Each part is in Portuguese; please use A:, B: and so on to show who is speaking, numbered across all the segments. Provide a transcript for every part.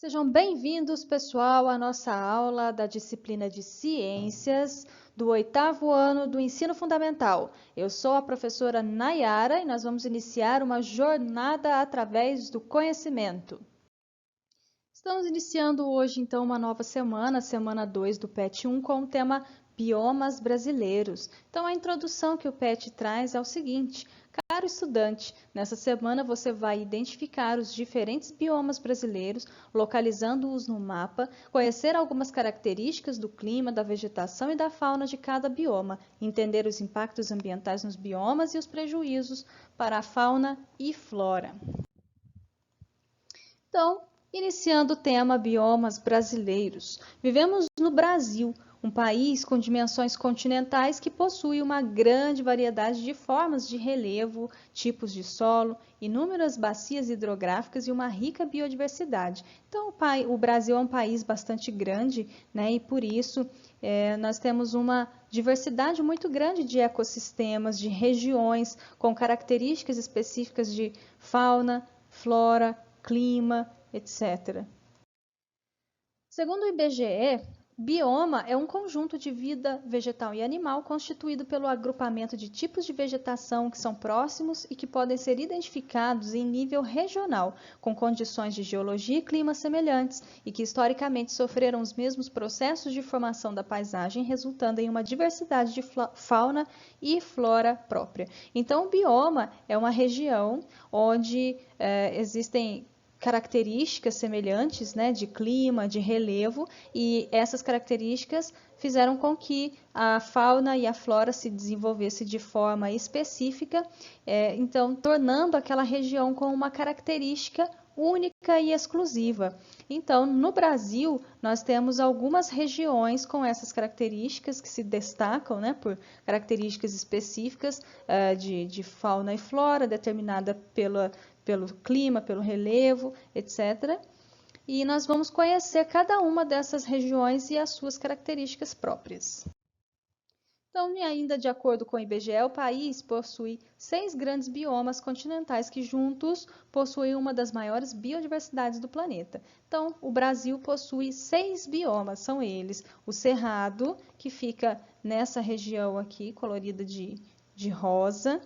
A: Sejam bem-vindos, pessoal, à nossa aula da disciplina de Ciências do 8º ano do Ensino Fundamental. Eu sou a professora Nayara e nós vamos iniciar uma jornada através do conhecimento. Estamos iniciando hoje, então, uma nova semana, semana 2 do PET 1, com o tema Biomas Brasileiros. Então, a introdução que o PET traz é o seguinte: caro estudante, nessa semana você vai identificar os diferentes biomas brasileiros, localizando-os no mapa, conhecer algumas características do clima, da vegetação e da fauna de cada bioma, entender os impactos ambientais nos biomas e os prejuízos para a fauna e flora. Então, iniciando o tema biomas brasileiros. Vivemos no Brasil, um país com dimensões continentais que possui uma grande variedade de formas de relevo, tipos de solo, inúmeras bacias hidrográficas e uma rica biodiversidade. Então, o Brasil é um país bastante grande, né? E por isso nós temos uma diversidade muito grande de ecossistemas, de regiões com características específicas de fauna, flora, clima, etc. Segundo o IBGE, bioma é um conjunto de vida vegetal e animal constituído pelo agrupamento de tipos de vegetação que são próximos e que podem ser identificados em nível regional, com condições de geologia e clima semelhantes e que historicamente sofreram os mesmos processos de formação da paisagem, resultando em uma diversidade de fauna e flora própria. Então, o bioma é uma região onde existem características semelhantes, né, de clima, de relevo, e essas características fizeram com que a fauna e a flora se desenvolvessem de forma específica, então tornando aquela região com uma característica única e exclusiva. Então, no Brasil, nós temos algumas regiões com essas características que se destacam, né, por características específicas de fauna e flora, determinada pelo clima, pelo relevo, etc. E nós vamos conhecer cada uma dessas regiões e as suas características próprias. Então, ainda de acordo com o IBGE, o país possui 6 grandes biomas continentais que juntos possuem uma das maiores biodiversidades do planeta. Então, o Brasil possui 6 biomas, são eles: o Cerrado, que fica nessa região aqui, colorida de rosa;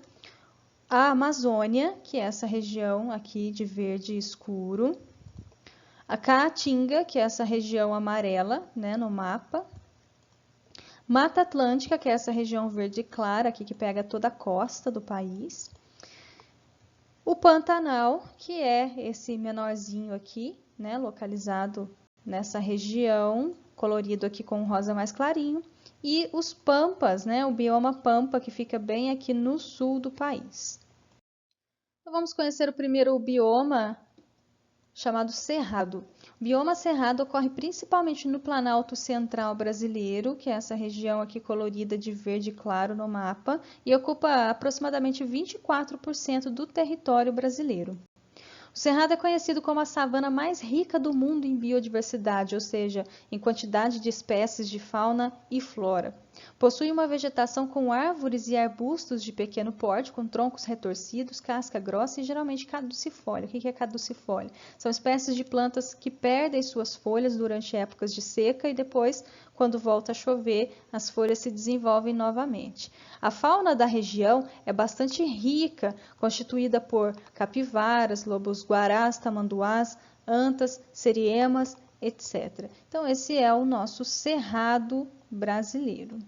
A: a Amazônia, que é essa região aqui de verde escuro; a Caatinga, que é essa região amarela, né, no mapa; Mata Atlântica, que é essa região verde clara aqui que pega toda a costa do país; o Pantanal, que é esse menorzinho aqui, né, localizado nessa região, colorido aqui com rosa mais clarinho; e os Pampas, né, o bioma Pampa, que fica bem aqui no sul do país. Então, vamos conhecer o primeiro bioma, chamado Cerrado. O bioma Cerrado ocorre principalmente no Planalto Central brasileiro, que é essa região aqui colorida de verde claro no mapa, e ocupa aproximadamente 24% do território brasileiro. O Cerrado é conhecido como a savana mais rica do mundo em biodiversidade, ou seja, em quantidade de espécies de fauna e flora. Possui uma vegetação com árvores e arbustos de pequeno porte, com troncos retorcidos, casca grossa e geralmente caducifólia. O que é caducifólia? São espécies de plantas que perdem suas folhas durante épocas de seca e depois, quando volta a chover, as folhas se desenvolvem novamente. A fauna da região é bastante rica, constituída por capivaras, lobos-guarás, tamanduás, antas, seriemas, etc. Então, esse é o nosso Cerrado brasileiro.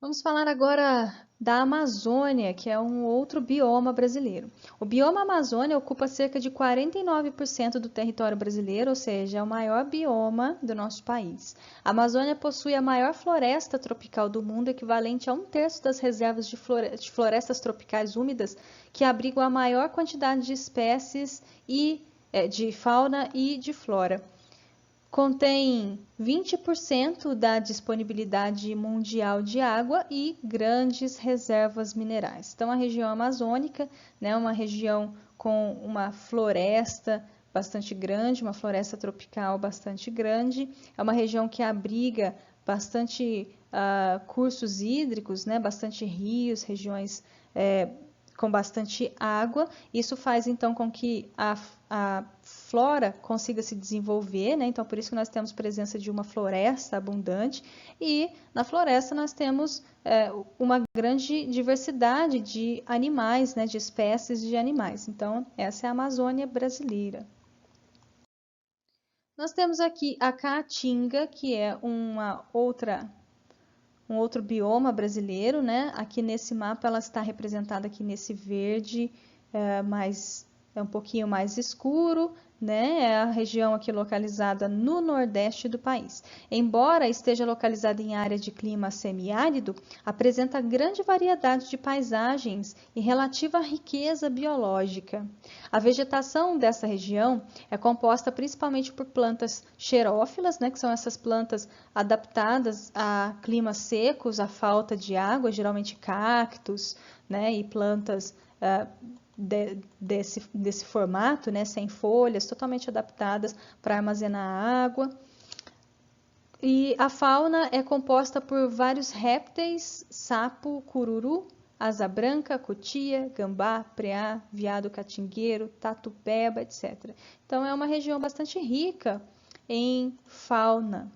A: Vamos falar agora da Amazônia, que é um outro bioma brasileiro. O bioma Amazônia ocupa cerca de 49% do território brasileiro, ou seja, é o maior bioma do nosso país. A Amazônia possui a maior floresta tropical do mundo, equivalente a 1/3 das reservas de florestas tropicais úmidas, que abrigam a maior quantidade de espécies de fauna e de flora. Contém 20% da disponibilidade mundial de água e grandes reservas minerais. Então, a região amazônica, né, uma região com uma floresta bastante grande, uma floresta tropical bastante grande, é uma região que abriga bastante cursos hídricos, né, bastante rios, regiões com bastante água. Isso faz então com que a flora consiga se desenvolver, né? Então por isso que nós temos presença de uma floresta abundante, e na floresta nós temos uma grande diversidade de animais, né? De espécies de animais. Então essa é a Amazônia brasileira. Nós temos aqui a Caatinga, que é um outro bioma brasileiro, né? Aqui nesse mapa ela está representada aqui nesse verde, é um pouquinho mais escuro, né? É a região aqui localizada no nordeste do país. Embora esteja localizada em área de clima semiárido, apresenta grande variedade de paisagens e relativa riqueza biológica. A vegetação dessa região é composta principalmente por plantas xerófilas, né? Que são essas plantas adaptadas a climas secos, à falta de água, geralmente cactos, né? E plantas desse formato, né, sem folhas, totalmente adaptadas para armazenar água. E a fauna é composta por vários répteis, sapo, cururu, asa branca, cutia, gambá, preá, veado catingueiro, tatu-peba, etc. Então é uma região bastante rica em fauna.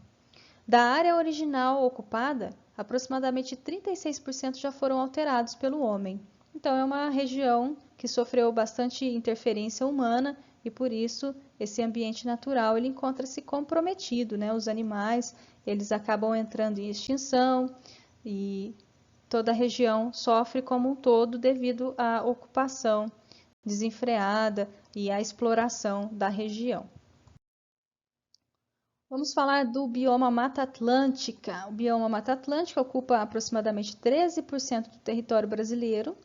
A: Da área original ocupada, aproximadamente 36% já foram alterados pelo homem. Então é uma região que sofreu bastante interferência humana e por isso esse ambiente natural ele encontra-se comprometido, né? Os animais eles acabam entrando em extinção e toda a região sofre como um todo devido à ocupação desenfreada e à exploração da região. Vamos falar do bioma Mata Atlântica. O bioma Mata Atlântica ocupa aproximadamente 13% do território brasileiro,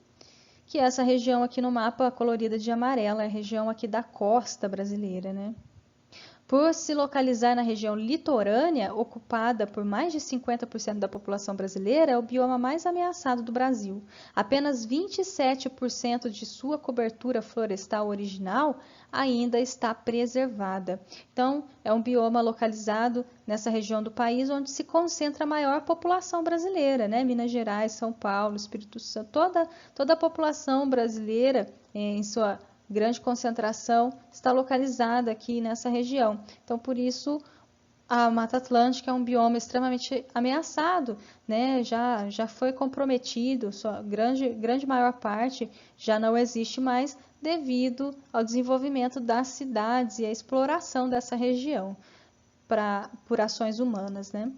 A: que é essa região aqui no mapa colorida de amarelo, é a região aqui da costa brasileira, né? Por se localizar na região litorânea, ocupada por mais de 50% da população brasileira, é o bioma mais ameaçado do Brasil. Apenas 27% de sua cobertura florestal original ainda está preservada. Então, é um bioma localizado nessa região do país onde se concentra a maior população brasileira, né? Minas Gerais, São Paulo, Espírito Santo, toda a população brasileira em sua grande concentração está localizada aqui nessa região. Então, por isso, a Mata Atlântica é um bioma extremamente ameaçado, né? Já foi comprometido, sua grande maior parte já não existe mais devido ao desenvolvimento das cidades e à exploração dessa região por ações humanas, né?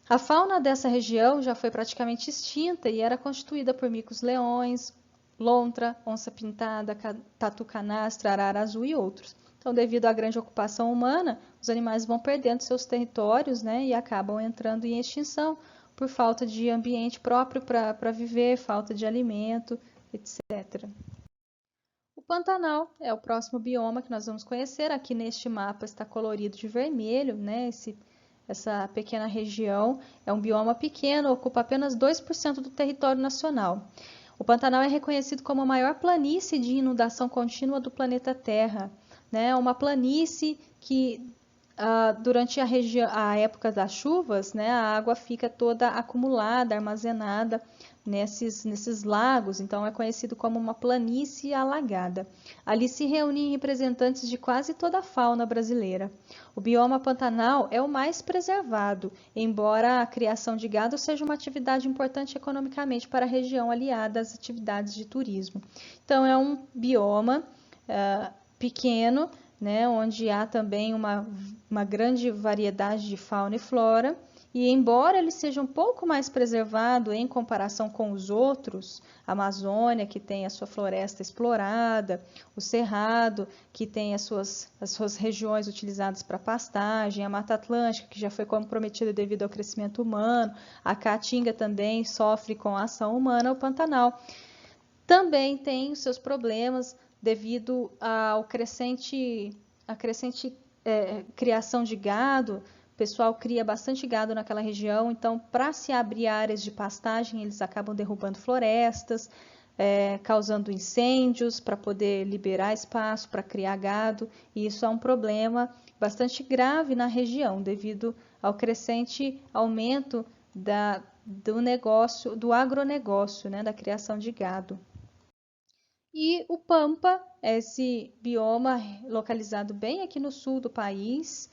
A: A fauna dessa região já foi praticamente extinta e era constituída por micos-leões, lontra, onça-pintada, tatu-canastra, arara azul e outros. Então, devido à grande ocupação humana, os animais vão perdendo seus territórios, né, e acabam entrando em extinção por falta de ambiente próprio para viver, falta de alimento, etc. O Pantanal é o próximo bioma que nós vamos conhecer. Aqui neste mapa está colorido de vermelho, né, essa pequena região é um bioma pequeno, ocupa apenas 2% do território nacional. O Pantanal é reconhecido como a maior planície de inundação contínua do planeta Terra, né? Uma planície que durante a época das chuvas, né, a água fica toda acumulada, armazenada nesses lagos, então é conhecido como uma planície alagada. Ali se reúnem representantes de quase toda a fauna brasileira. O bioma Pantanal é o mais preservado, embora a criação de gado seja uma atividade importante economicamente para a região aliada às atividades de turismo. Então é um bioma pequeno, né, onde há também uma grande variedade de fauna e flora, e embora ele seja um pouco mais preservado em comparação com os outros, a Amazônia, que tem a sua floresta explorada, o Cerrado, que tem as suas regiões utilizadas para pastagem, a Mata Atlântica, que já foi comprometida devido ao crescimento humano, a Caatinga também sofre com a ação humana, o Pantanal também tem os seus problemas devido à crescente criação de gado. O pessoal cria bastante gado naquela região, então para se abrir áreas de pastagem, eles acabam derrubando florestas, causando incêndios para poder liberar espaço para criar gado, e isso é um problema bastante grave na região, devido ao crescente aumento do agronegócio, né, da criação de gado. E o Pampa, esse bioma localizado bem aqui no sul do país,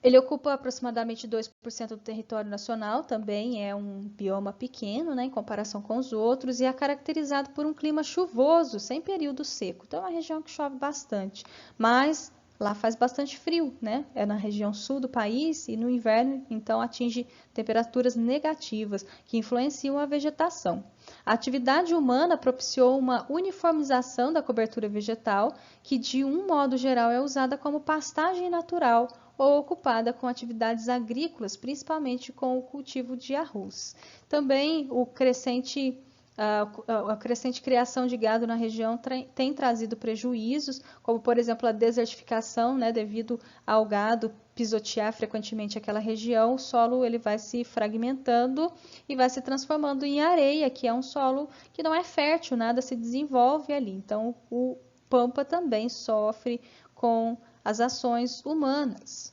A: ele ocupa aproximadamente 2% do território nacional, também é um bioma pequeno, né, em comparação com os outros, e é caracterizado por um clima chuvoso, sem período seco. Então, é uma região que chove bastante, mas lá faz bastante frio, né? É na região sul do país e no inverno, então, atinge temperaturas negativas que influenciam a vegetação. A atividade humana propiciou uma uniformização da cobertura vegetal, que, de um modo geral, é usada como pastagem natural ou ocupada com atividades agrícolas, principalmente com o cultivo de arroz. Também a crescente criação de gado na região tem trazido prejuízos, como por exemplo a desertificação, né, devido ao gado pisotear frequentemente aquela região, o solo ele vai se fragmentando e vai se transformando em areia, que é um solo que não é fértil, nada se desenvolve ali. Então o Pampa também sofre com as ações humanas.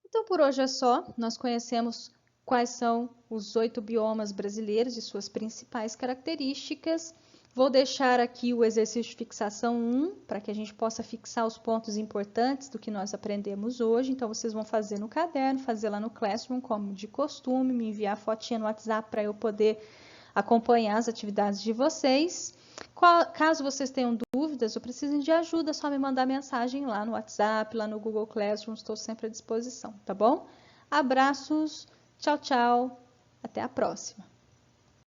A: Então, por hoje é só. Nós conhecemos quais são os 8 biomas brasileiros e suas principais características. Vou deixar aqui o exercício de fixação 1, para que a gente possa fixar os pontos importantes do que nós aprendemos hoje. Então, vocês vão fazer no caderno, fazer lá no Classroom, como de costume, me enviar a fotinha no WhatsApp para eu poder acompanhar as atividades de vocês. Caso vocês tenham dúvidas ou precisem de ajuda, é só me mandar mensagem lá no WhatsApp, lá no Google Classroom, estou sempre à disposição, tá bom? Abraços, tchau, tchau, até a próxima!